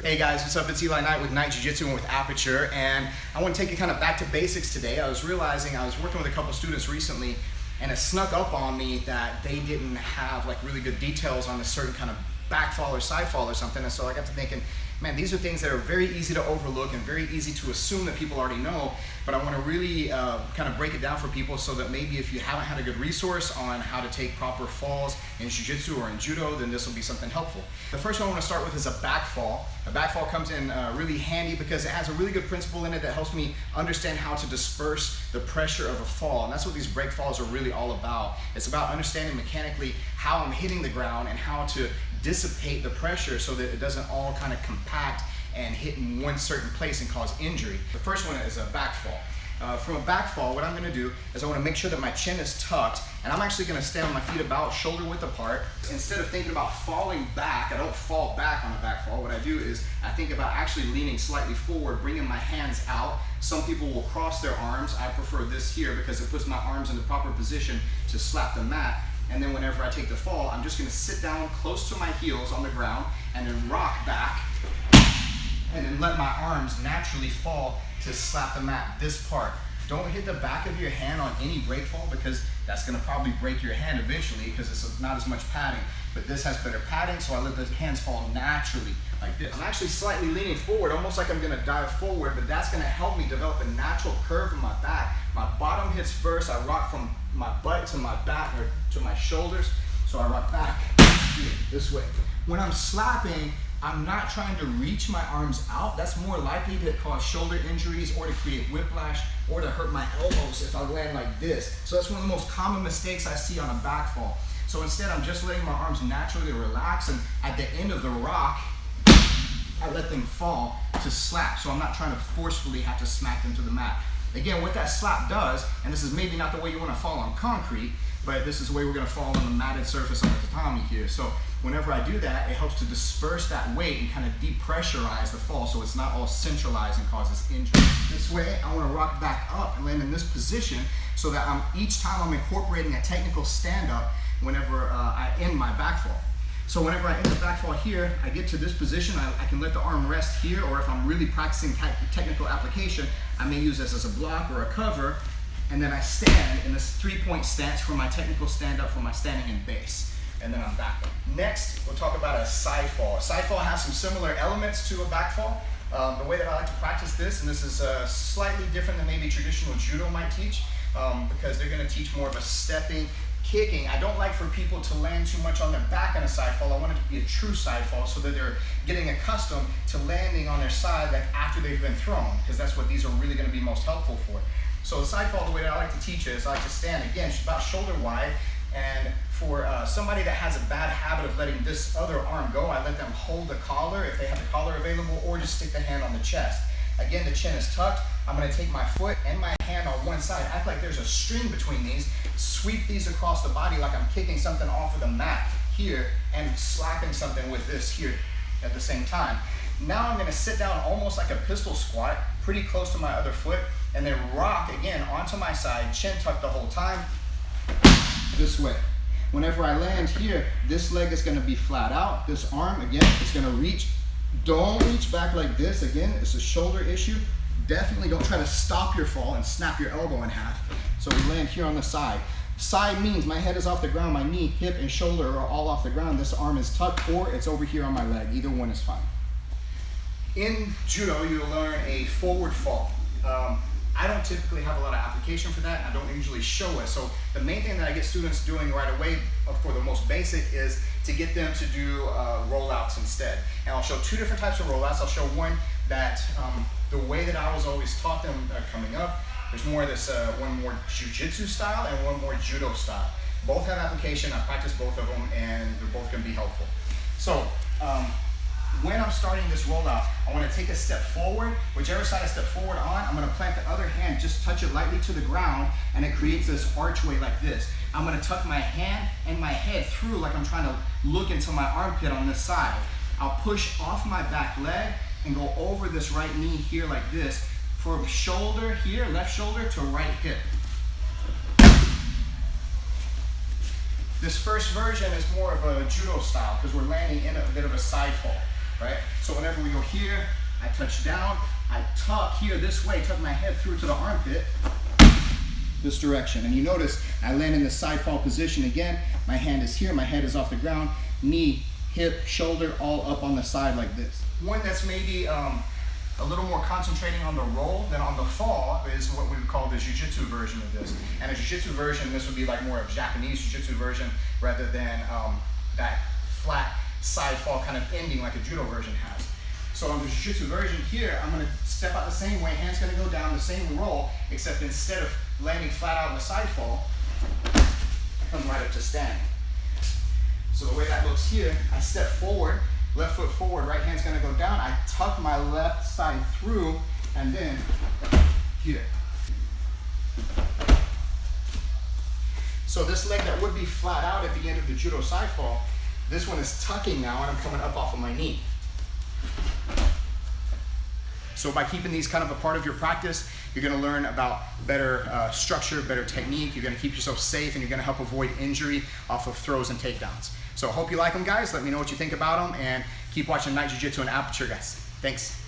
Hey guys, what's up? It's Eli Knight with Knight Jiu-Jitsu and with Aperture, and I want to take it kind of back to basics today. I was realizing I was working with a couple students recently, and it snuck up on me that they didn't have like really good details on a certain kind of back fall or side fall or something, and so I got to thinking, man, these are things that are very easy to overlook and very easy to assume that people already know, but I want to really kind of break it down for people so that maybe if you haven't had a good resource on how to take proper falls in Jiu-Jitsu or in Judo, then this will be something helpful. The first one I want to start with is a back fall. A back fall comes in really handy because it has a really good principle in it that helps me understand how to disperse the pressure of a fall, and that's what these break falls are really all about. It's about understanding mechanically how I'm hitting the ground and how to dissipate the pressure so that it doesn't all kind of compact and hit in one certain place and cause injury. The first one is a back fall. From a back fall, what I'm going to do is I want to make sure that my chin is tucked, and I'm actually going to stand on my feet about shoulder width apart. Instead of thinking about falling back, I don't fall back on a back fall. What I do is I think about actually leaning slightly forward, bringing my hands out. Some people will cross their arms. I prefer this here because it puts my arms in the proper position to slap the mat. And then whenever I take the fall, I'm just going to sit down close to my heels on the ground and then rock back and then let my arms naturally fall to slap the mat. This part. Don't hit the back of your hand on any break fall because that's going to probably break your hand eventually because it's not as much padding. But this has better padding, so I let the hands fall naturally like this. I'm actually slightly leaning forward, almost like I'm going to dive forward, but that's going to help me develop a natural curve in my back. My bottom hits first. I rock from my butt to my back or to my shoulders, so I rock back this way. When I'm slapping, I'm not trying to reach my arms out. That's more likely to cause shoulder injuries or to create whiplash or to hurt my elbows if I land like this. So that's one of the most common mistakes I see on a back fall. So instead, I'm just letting my arms naturally relax, and at the end of the rock, I let them fall to slap. So I'm not trying to forcefully have to smack them to the mat. Again, what that slap does, and this is maybe not the way you want to fall on concrete, but this is the way we're going to fall on the matted surface on the tatami here. So whenever I do that, it helps to disperse that weight and kind of depressurize the fall so it's not all centralized and causes injury. This way, I want to rock back up and land in this position so that each time I'm incorporating a technical stand-up whenever I end my back fall. So whenever I end the back fall here, I get to this position, I can let the arm rest here, or if I'm really practicing technical application, I may use this as a block or a cover, and then I stand in this three-point stance for my technical stand-up for my standing in base, and then I'm back. Next, we'll talk about a side fall. A side fall has some similar elements to a back fall. The way that I like to practice this, and this is slightly different than maybe traditional judo might teach, because they're going to teach more of a stepping, kicking. I don't like for people to land too much on their back on a side fall. I want it to be a true side fall so that they're getting accustomed to landing on their side like after they've been thrown, because that's what these are really going to be most helpful for. So a side fall, the way that I like to teach it is I like to stand, again, about shoulder wide, and for somebody that has a bad habit of letting this other arm go, I let them hold the collar if they have the collar available, or just stick the hand on the chest. Again, the chin is tucked. I'm going to take my foot and my hand on one side, act like there's a string between these, sweep these across the body like I'm kicking something off of the mat here and slapping something with this here at the same time. Now I'm going to sit down almost like a pistol squat, pretty close to my other foot, and then rock again onto my side, chin tucked the whole time, this way. Whenever I land here, this leg is going to be flat out. This arm, again, is going to reach. Don't reach back like this. Again, it's a shoulder issue. Definitely don't try to stop your fall and snap your elbow in half. So we land here on the side. Side means my head is off the ground, my knee, hip, and shoulder are all off the ground. This arm is tucked, or it's over here on my leg. Either one is fine. In Judo, you'll learn a forward fall. I don't typically have a lot of application for that. I don't usually show it. So the main thing that I get students doing right away for the most basic is to get them to do rollouts instead. And I'll show two different types of rollouts. I'll show one that the way that I was always taught them coming up, there's more of this, one more Jiu-Jitsu style and one more Judo style. Both have application. I practice both of them, and they're both going to be helpful. So when I'm starting this rollout, I want to take a step forward. Whichever side I step forward on, I'm going to plant the other hand, just touch it lightly to the ground, and it creates this archway like this. I'm going to tuck my hand and my head through like I'm trying to look into my armpit on this side. I'll push off my back leg and go over this right knee here like this, from shoulder here, left shoulder, to right hip. This first version is more of a judo style because we're landing in a bit of a side fall. right? So whenever we go here, I touch down, I tuck here this way, tuck my head through to the armpit, this direction. And you notice I land in the side fall position again. My hand is here, my head is off the ground, knee, hip, shoulder, all up on the side like this. One that's maybe a little more concentrating on the roll than on the fall is what we would call the Jujutsu version of this. And a Jujutsu version, this would be like more of Japanese Jujutsu version rather than that flat side fall kind of ending like a Judo version has. So on the Jujutsu version here, I'm gonna step out the same way, hand's gonna go down the same roll, except instead of landing flat out in the side fall, I come right up to stand. So the way that looks here, I step forward, left foot forward, right hand's gonna go down, I tuck my left side through, and then here. So this leg that would be flat out at the end of the Judo side fall, this one is tucking now and I'm coming up off of my knee. So by keeping these kind of a part of your practice, you're gonna learn about better structure, better technique, you're gonna keep yourself safe, and you're gonna help avoid injury off of throws and takedowns. So I hope you like them, guys. Let me know what you think about them, and keep watching Night Jiu-Jitsu and Aperture, guys. Thanks.